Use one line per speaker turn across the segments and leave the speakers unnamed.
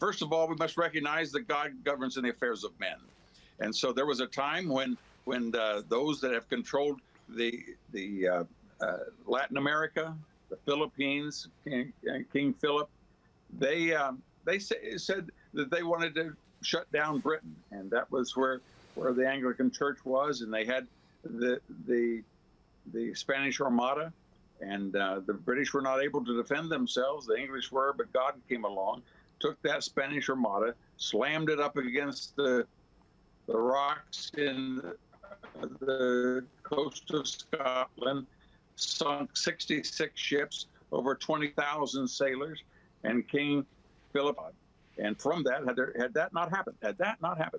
First of all, we must recognize that God governs in the affairs of men. And so there was a time when those that have controlled the Latin America, the Philippines, King Philip, they said that they wanted to shut down Britain, and that was where the Anglican Church was, and they had the the Spanish Armada, and the British were not able to defend themselves. The English were, but God came along, took that Spanish Armada, slammed it up against the rocks in the coast of Scotland, sunk 66 ships, over 20,000 sailors, and King Philip. And from that, had that not happened, there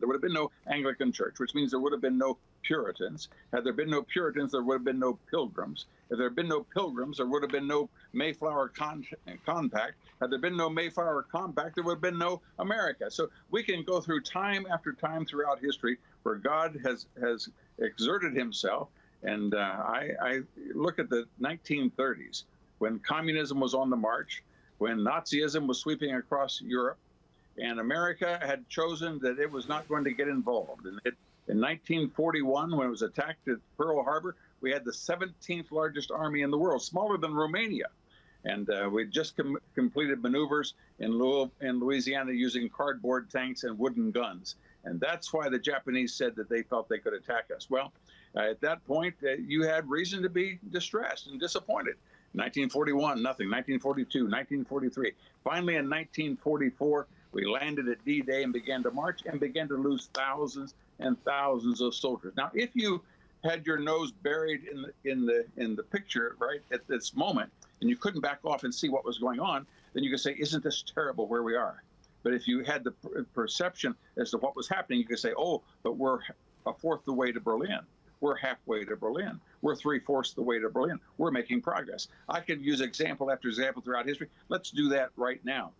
would have been no Anglican Church, which means there would have been no Puritans. Had there been no Puritans, there would have been no Pilgrims. If there had been no Pilgrims, there would have been no Mayflower Compact. Had there been no Mayflower Compact, there would have been no America. So we can go through time after time throughout history where God has exerted himself. And I look at the 1930s, when communism was on the march, when Nazism was sweeping across Europe, and America had chosen that it was not going to get involved. And in 1941, when it was attacked at Pearl Harbor, we had the 17th largest army in the world, smaller than Romania. And we just completed maneuvers in Louisiana using cardboard tanks and wooden guns. And that's why the Japanese said that they felt they could attack us. Well, at that point, you had reason to be distressed and disappointed. 1941, nothing. 1942, 1943. Finally, in 1944, we landed at D-Day and began to march and began to lose thousands and thousands of soldiers. Now, if you had your nose buried in the picture right at this moment, and you couldn't back off and see what was going on, then you could say, "Isn't this terrible where we are?" But if you had the perception as to what was happening, you could say, "Oh, but we're a fourth the way to Berlin. We're halfway to Berlin. We're three-fourths the way to Berlin. We're making progress." I could use example after example throughout history. Let's do that right now.